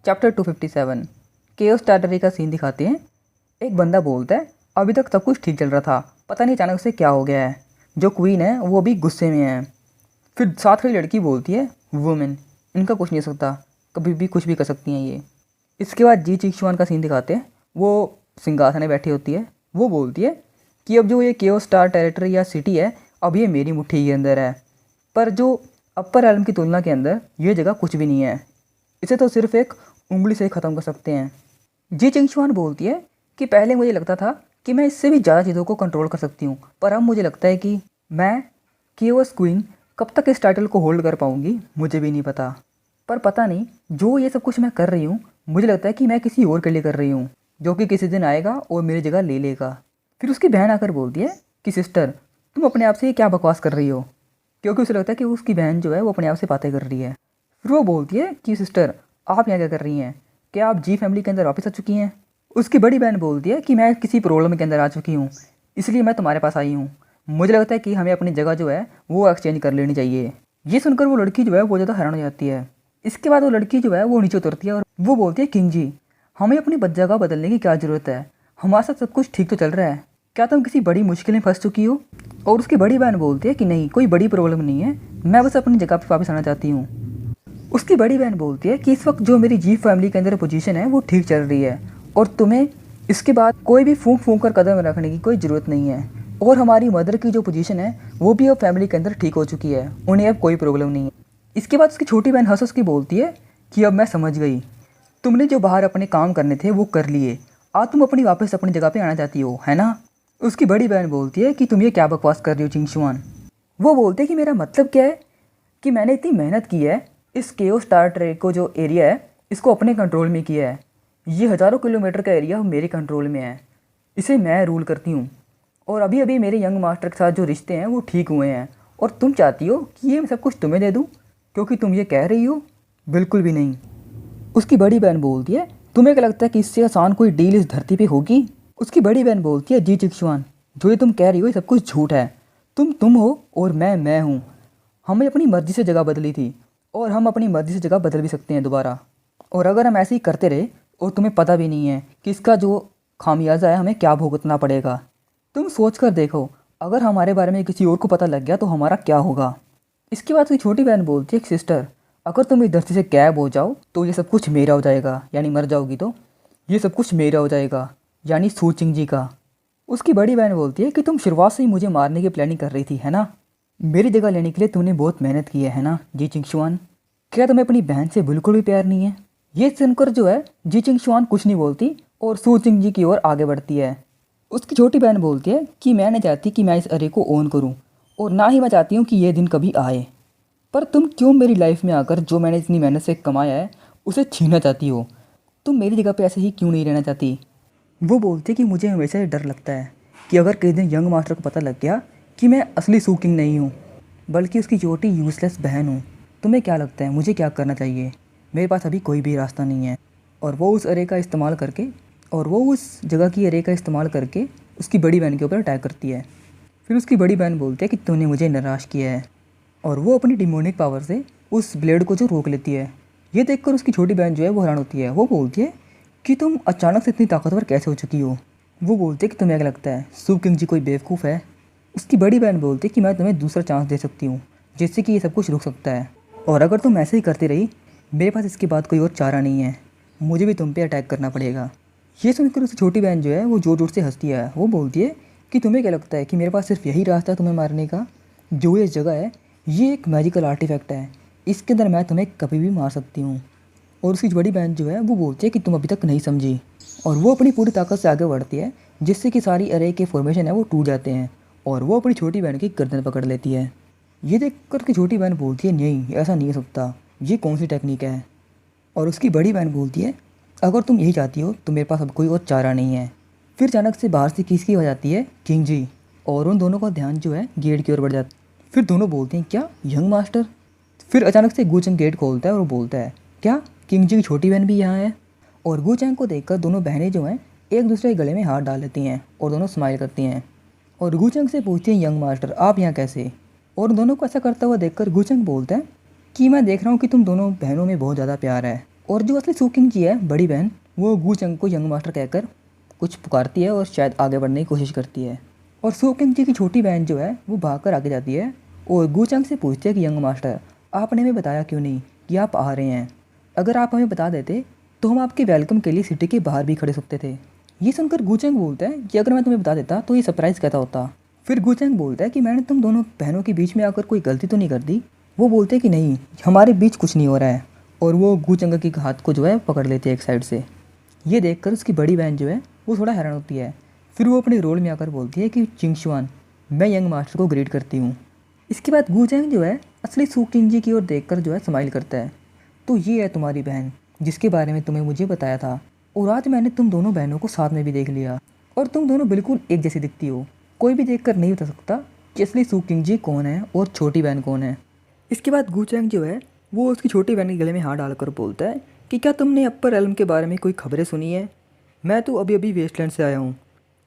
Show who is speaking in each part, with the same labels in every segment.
Speaker 1: Chapter 257 chaos स्टार्टरी का scene दिखाते हैं। एक बंदा बोलता है अभी तक सब कुछ ठीक चल रहा था, पता नहीं अचानक से क्या हो गया है। जो क्वीन है वो अभी गुस्से में है। फिर साथ खड़ी लड़की बोलती है वुमेन, इनका कुछ नहीं हो सकता, कभी भी कुछ भी कर सकती हैं ये। इसके बाद जी चिंगशुआन का सीन दिखाते हैं। वो सिंहासन में बैठी होती है। वो बोलती है कि अब जो ये केओस स्टार टेरिटरी या सिटी है अब ये मेरी मुट्ठी के अंदर है, पर जो अपर एलम की तुलना के अंदर ये जगह कुछ भी नहीं है, इसे तो सिर्फ एक उंगली से ख़त्म कर सकते हैं। जी चिंगशुआन बोलती है कि पहले मुझे लगता था कि मैं इससे भी ज़्यादा चीज़ों को कंट्रोल कर सकती हूँ, पर अब मुझे लगता है कि मैं केओस क्वीन कब तक इस टाइटल को होल्ड कर पाऊँगी मुझे भी नहीं पता। पर पता नहीं जो ये सब कुछ मैं कर रही हूँ, मुझे लगता है कि मैं किसी और के लिए कर रही हूँ, जो कि किसी दिन आएगा और मेरी जगह ले लेगा। फिर उसकी बहन आकर बोलती है कि सिस्टर तुम अपने आप से ये क्या बकवास कर रही हो, क्योंकि उसे लगता है कि उसकी बहन जो है वो अपने आप से बातें कर रही है। फिर वो बोलती है कि सिस्टर आप यहाँ क्या कर रही हैं, क्या आप जी फैमिली के अंदर वापस आ चुकी हैं। उसकी बड़ी बहन बोलती है कि मैं किसी प्रॉब्लम के अंदर आ चुकी हूँ, इसलिए मैं तुम्हारे पास आई हूँ। मुझे लगता है कि हमें अपनी जगह जो है वो एक्सचेंज कर लेनी चाहिए। ये सुनकर वो लड़की जो है वो ज़्यादा हैरान हो जाती है। इसके बाद वो लड़की जो है वो नीचे उतरती है और वो बोलती है किंग जी हमें अपनी जगह बदलने की क्या ज़रूरत है, हमारे साथ सब कुछ ठीक तो चल रहा है, क्या तुम किसी बड़ी मुश्किल में फंस चुकी हो। और उसकी बड़ी बहन बोलती है कि नहीं, कोई बड़ी प्रॉब्लम नहीं है, मैं बस अपनी जगह पर वापस आना चाहती हूँ। उसकी बड़ी बहन बोलती है कि इस वक्त जो मेरी जी फैमिली के अंदर पोजीशन है वो ठीक चल रही है और तुम्हें इसके बाद कोई भी फूंक फूंक कर कदम रखने की कोई ज़रूरत नहीं है। और हमारी मदर की जो पोजीशन है वो भी अब फैमिली के अंदर ठीक हो चुकी है, उन्हें अब कोई प्रॉब्लम नहीं है। इसके बाद उसकी छोटी बहन हंस के बोलती है कि अब मैं समझ गई, तुमने जो बाहर अपने काम करने थे वो कर लिए, आज तुम वापस अपनी जगह पर आना चाहती हो, है ना। उसकी बड़ी बहन बोलती है कि तुम ये क्या बकवास कर रही हो चिंगशुआन। वो बोलते हैं कि मेरा मतलब क्या है कि मैंने इतनी मेहनत की है, इस केओस स्टार ट्रेक को जो एरिया है इसको अपने कंट्रोल में किया है, ये हज़ारों किलोमीटर का एरिया मेरे कंट्रोल में है, इसे मैं रूल करती हूँ। और अभी अभी मेरे यंग मास्टर के साथ जो रिश्ते हैं वो ठीक हुए हैं, और तुम चाहती हो कि ये सब कुछ तुम्हें दे दूँ क्योंकि तुम ये कह रही हो, बिल्कुल भी नहीं। उसकी बड़ी बहन बोलती है तुम्हें क्या लगता है कि इससे आसान कोई डील इस धरती पे होगी। उसकी बड़ी बहन बोलती है जी चिंगशुआन जो ये तुम कह रही हो ये सब कुछ झूठ है, तुम हो और मैं हूँ। हमें अपनी मर्ज़ी से जगह बदली थी और हम अपनी मर्ज़ी से जगह बदल भी सकते हैं दोबारा, और अगर हम ऐसे ही करते रहे और तुम्हें पता भी नहीं है कि इसका जो खामियाजा है हमें क्या भुगतना पड़ेगा। तुम सोच कर देखो अगर हमारे बारे में किसी और को पता लग गया तो हमारा क्या होगा। इसके बाद उसकी छोटी बहन बोलती है सिस्टर अगर तुम इस धरती से गायब हो जाओ तो ये सब कुछ मेरा हो जाएगा, यानी मर जाओगी तो ये सब कुछ मेरा हो जाएगा, यानी सू चिंग जी का। उसकी बड़ी बहन बोलती है कि तुम शुरुआत से ही मुझे मारने की प्लानिंग कर रही थी, है ना। मेरी जगह लेने के लिए तुमने बहुत मेहनत की है ना जी चिंगशुआन। क्या तुम्हें अपनी बहन से बिल्कुल भी प्यार नहीं है। ये सुनकर जो है जी चिंगशुआन कुछ नहीं बोलती और सू चिंग जी की ओर आगे बढ़ती है। उसकी छोटी बहन बोलती है कि मैं नहीं चाहती कि मैं इस अरे को ओन करूं, और ना ही मैं चाहती हूँ कि ये दिन कभी आए, पर तुम क्यों मेरी लाइफ में आकर जो मैंने इतनी मेहनत से कमाया है उसे छीनना चाहती हो। तुम मेरी जगह पे ऐसे ही क्यों नहीं रहना चाहती। वो बोलते कि मुझे हमेशा से डर लगता है कि अगर किसी दिन यंग मास्टर को पता लग गया कि मैं असली सू किंग नहीं हूँ बल्कि उसकी छोटी यूज़लेस बहन हूँ, तुम्हें क्या लगता है मुझे क्या करना चाहिए। मेरे पास अभी कोई भी रास्ता नहीं है। और वो उस अरे का इस्तेमाल करके उस जगह की अरे का इस्तेमाल करके उसकी बड़ी बहन के ऊपर अटैक करती है। फिर उसकी बड़ी बहन बोलती है कि तूने मुझे निराश किया है, और वो अपनी डिमोनिक पावर से उस ब्लेड को जो रोक लेती है। ये देखकर उसकी छोटी बहन जो है वो हैरान होती है। वो बोलती है कि तुम अचानक से इतनी ताकतवर कैसे हो चुकी हो। वो बोलती है कि तुम्हें क्या लगता है सू किंग जी कोई बेवकूफ़ है। उसकी बड़ी बहन बोलती है कि मैं तुम्हें दूसरा चांस दे सकती हूँ जिससे कि ये सब कुछ रुक सकता है, और अगर तुम ऐसे ही करती रही मेरे पास इसके बाद कोई और चारा नहीं है, मुझे भी तुम पे अटैक करना पड़ेगा। ये सुनकर उसकी छोटी बहन जो है वो ज़ोर ज़ोर से हंसती है। वो बोलती है कि तुम्हें क्या लगता है कि मेरे पास सिर्फ यही रास्ता है तुम्हें मारने का। जो ये जगह है ये एक मैजिकल आर्टिफैक्ट है, इसके अंदर मैं तुम्हें कभी भी मार सकती हूँ। और उसकी बड़ी बहन जो है वो बोलती है कि तुम अभी तक नहीं समझी, और वो अपनी पूरी ताकत से आगे बढ़ती है जिससे कि सारी अरे के फॉर्मेशन है वो टूट जाते हैं, और वो अपनी छोटी बहन की गर्दन पकड़ लेती है। ये देख कर की छोटी बहन बोलती है नहीं ऐसा नहीं हो सकता, ये कौन सी टेक्निक है। और उसकी बड़ी बहन बोलती है अगर तुम यही चाहती हो तो मेरे पास अब कोई और चारा नहीं है। फिर अचानक से बाहर से किसकी आवाज़ आती है किंग जी, और उन दोनों का ध्यान जो है गेट की ओर बढ़ जाता है। फिर दोनों बोलते हैं क्या यंग मास्टर। फिर अचानक से गूचेंग गेट खोलता है और बोलता है क्या किंग जी की छोटी बहन भी यहाँ है। और गूचेंग को देखकर दोनों बहनें जो हैं एक दूसरे के गले में हाथ डाल लेती हैं और दोनों स्माइल करती हैं। और गूचेंग से पूछती हैं यंग मास्टर आप यहाँ कैसे। और दोनों को ऐसा करता हुआ देखकर गूचेंग बोलता है कि मैं देख रहा हूँ कि तुम दोनों बहनों में बहुत ज़्यादा प्यार है, और जो असली सुकिंग जी है बड़ी बहन, वो गूचंग को यंग मास्टर कहकर कुछ पुकारती है और शायद आगे बढ़ने की कोशिश करती है। और सुकिंग जी की छोटी बहन जो है वो भागकर आगे जाती है और गूचंग से पूछती है कि यंग मास्टर, आपने हमें बताया क्यों नहीं कि आप आ रहे हैं? अगर आप हमें बता देते तो हम आपके वेलकम के लिए सिटी के बाहर भी खड़े सकते थे। ये सुनकर गूचंग बोलता है कि अगर मैं तुम्हें बता देता तो ये सरप्राइज़ कैसा होता। फिर गूचंग बोलता है कि मैंने तुम दोनों बहनों के बीच में आकर कोई गलती तो नहीं कर दी। वो बोलते हैं कि नहीं, हमारे बीच कुछ नहीं हो रहा है। और वो गूचंग के हाथ को जो है पकड़ लेते हैं एक साइड से। ये देखकर उसकी बड़ी बहन जो है वो थोड़ा हैरान होती है। फिर वो अपने रोल में आकर बोलती है कि चिंगशुआन, मैं यंग मास्टर को ग्रीट करती हूँ। इसके बाद गूचंग जो है असली सुकिंग जी की ओर देखकर जो है स्माइल करता है। तो ये है तुम्हारी बहन जिसके बारे में तुम्हें मुझे बताया था, और आज मैंने तुम दोनों बहनों को साथ में भी देख लिया और तुम दोनों बिल्कुल एक जैसी दिखती हो। कोई भी देखकर नहीं बता सकता कि असली सुकिंग जी कौन है और छोटी बहन कौन है। इसके बाद गूचैंग जो है वो उसकी छोटी बहन के गले में हाथ डालकर बोलता है कि क्या तुमने अपर एल्म के बारे में कोई खबरें सुनी है? मैं तो अभी अभी वेस्टलैंड से आया हूँ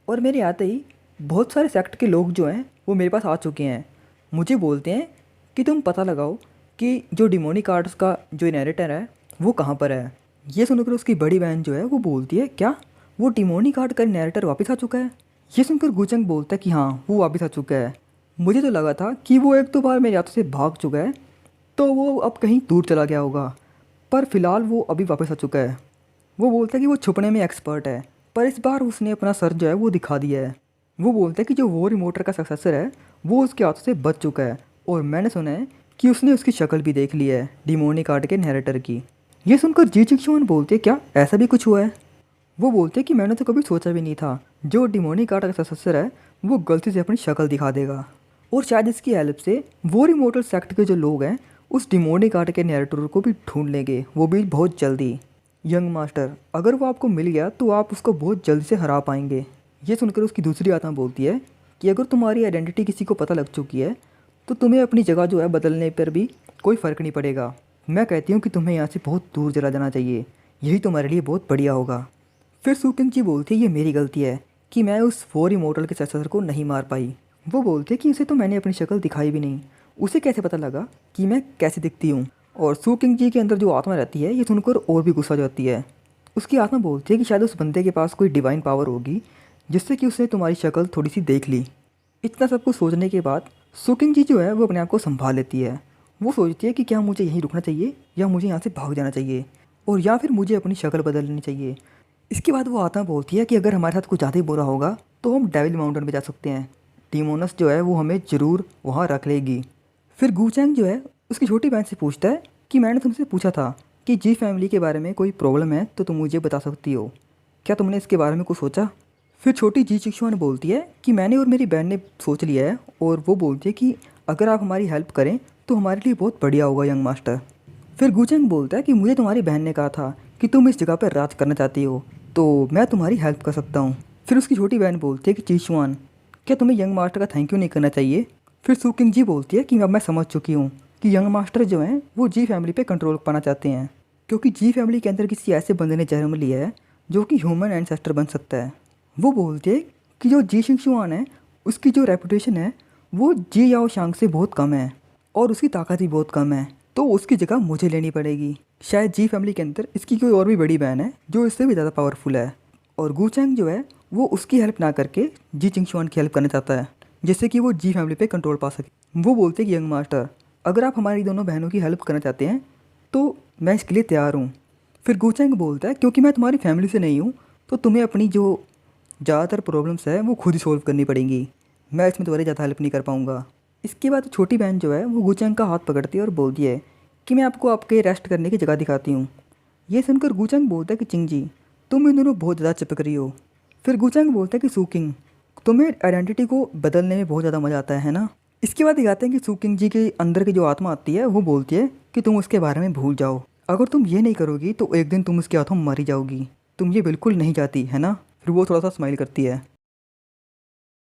Speaker 1: और मेरे आते ही बहुत सारे सेक्ट के लोग जो हैं वो मेरे पास आ चुके हैं। मुझे बोलते हैं कि तुम पता लगाओ कि जो डिमोनिक आर्ट्स का जो नैरेटर है वो कहाँ पर है। ये सुनकर उसकी बड़ी बहन जो है वो बोलती है, क्या वो डिमोनिक आर्ट का नैरेटर वापस आ चुका है? ये सुनकर गूचंग बोलता है कि हाँ, वो वापस आ चुका है। मुझे तो लगा था कि वो एक दो बार मेरे हाथों से भाग चुका है तो वो अब कहीं दूर चला गया होगा, पर फिलहाल वो अभी वापस आ चुका है। वो बोलता है कि वो छुपने में एक्सपर्ट है, पर इस बार उसने अपना सर जो है वो दिखा दिया है। वो बोलता है कि जो वो रिमोटर का सक्सेसर है वो उसके हाथों से बच चुका है, और मैंने सुना है कि उसने उसकी शक्ल भी देख ली है डिमोनिक आर्ट के नैरेटर की। ये सुनकर जी चिंगशुआन बोलते हैं, क्या ऐसा भी कुछ हुआ है? वो बोलते हैं कि मैंने तो कभी सोचा भी नहीं था जो डिमोनिक आर्ट का सक्सेसर है वो गलती से अपनी शक्ल दिखा देगा, और शायद इसकी हेल्प से वो रिमोटल सेक्ट के जो लोग हैं उस डिमोनिक आर्ट के नैरेटर को भी ढूंढ लेंगे, वो भी बहुत जल्दी। यंग मास्टर, अगर वो आपको मिल गया तो आप उसको बहुत जल्दी से हरा पाएंगे। ये सुनकर उसकी दूसरी आत्मा बोलती है कि अगर तुम्हारी आइडेंटिटी किसी को पता लग चुकी है तो तुम्हें अपनी जगह जो है बदलने पर भी कोई फ़र्क नहीं पड़ेगा। मैं कहती हूँ कि तुम्हें यहाँ से बहुत दूर चला जाना चाहिए, यही तुम्हारे लिए बहुत बढ़िया होगा। फिर सुकिंग जी बोलती है, ये मेरी गलती है कि मैं उस फोर इमोर्टल के सक्सेसर को नहीं मार पाई। वो बोलते कि उसे तो मैंने अपनी शक्ल दिखाई भी नहीं, उसे कैसे पता लगा कि मैं कैसे दिखती हूँ। और सुकिंग जी के अंदर जो आत्मा रहती है ये सुनकर और भी गुस्सा जाती है। उसकी आत्मा बोलती है कि शायद उस बंदे के पास कोई डिवाइन पावर होगी जिससे कि उसने तुम्हारी शक्ल थोड़ी सी देख ली। इतना सब कुछ सोचने के बाद सुकिंग जी जो है वो अपने आप को संभाल लेती है। वो सोचती है कि क्या मुझे यहीं रुकना चाहिए या मुझे यहाँ से भाग जाना चाहिए, और या फिर मुझे अपनी शक्ल बदल लेनी चाहिए। इसके बाद वो आत्मा बोलती है कि अगर हमारे साथ कुछ ज़्यादा ही बुरा होगा तो हम डेविल माउंटेन पे जा सकते हैं, डीमोनस जो है वो हमें ज़रूर वहाँ रख लेगी। फिर गूचैंग जो है उसकी छोटी बहन से पूछता है कि मैंने तुमसे पूछा था कि जी फैमिली के बारे में कोई प्रॉब्लम है तो तुम मुझे बता सकती हो, क्या तुमने इसके बारे में कुछ सोचा? फिर छोटी जी चिंगशुआन बोलती है कि मैंने और मेरी बहन ने सोच लिया है, और वो बोलती है कि अगर आप हमारी हेल्प करें तो हमारे लिए बहुत बढ़िया होगा यंग मास्टर। फिर गूचैंग बोलता है कि मुझे तुम्हारी बहन ने कहा था कि तुम इस जगह पर राज करना चाहती हो, तो मैं तुम्हारी हेल्प कर सकता हूँ। फिर उसकी छोटी बहन बोलती है कि चिंगशुआन, क्या तुम्हें यंग मास्टर का थैंक यू नहीं करना चाहिए? फिर सुकिंग जी बोलती है कि अब मैं समझ चुकी हूँ कि यंग मास्टर जो हैं वो जी फैमिली पे कंट्रोल पाना चाहते हैं, क्योंकि जी फैमिली के अंदर किसी ऐसे बंदे ने जन्म लिया है जो कि ह्यूमन एंसेस्टर बन सकता है। वो बोलते हैं कि जो जी चिंगशुआन है उसकी जो रेपुटेशन है वो जी याओ शांग से बहुत कम है, और उसकी ताकत भी बहुत कम है, तो उसकी जगह मुझे लेनी पड़ेगी। शायद जी फैमिली के अंदर इसकी कोई और भी बड़ी बहन है जो इससे भी ज़्यादा पावरफुल है, और गूचैंग जो है वो उसकी हेल्प ना करके जी चिंगशुआन की हेल्प करना चाहता है जिससे कि वो जी फैमिली पे कंट्रोल पा सके। वो बोलते हैं कि यंग मास्टर, अगर आप हमारी दोनों बहनों की हेल्प करना चाहते हैं तो मैं इसके लिए तैयार हूँ। फिर गूचैंग बोलता है, क्योंकि मैं तुम्हारी फैमिली से नहीं हूँ तो तुम्हें अपनी जो ज़्यादातर प्रॉब्लम्स है वो खुद ही सोल्व करनी पड़ेंगी, मैं इसमें तुम्हारी ज़्यादा हेल्प नहीं कर पाऊँगा। इसके बाद छोटी बहन जो है वो गूचैंग का हाथ पकड़ती है और बोलती है कि मैं आपको आपके रेस्ट करने की जगह दिखाती हूँ। ये सुनकर गूचैंग बोलता है कि चिंग जी, तुम इन दोनों बहुत ज़्यादा चिपक रही हो। फिर गूचैंग बोलता है कि सुकिंग, तुम्हें आइडेंटिटी को बदलने में बहुत ज़्यादा मज़ा आता है ना? इसके बाद दिखाते हैं कि सुकिंग जी के अंदर की जो आत्मा आती है वो बोलती है कि तुम उसके बारे में भूल जाओ, अगर तुम ये नहीं करोगी तो एक दिन तुम उसके हाथों मारी जाओगी, तुम ये बिल्कुल नहीं चाहती है ना? फिर वो थोड़ा सा स्माइल करती है।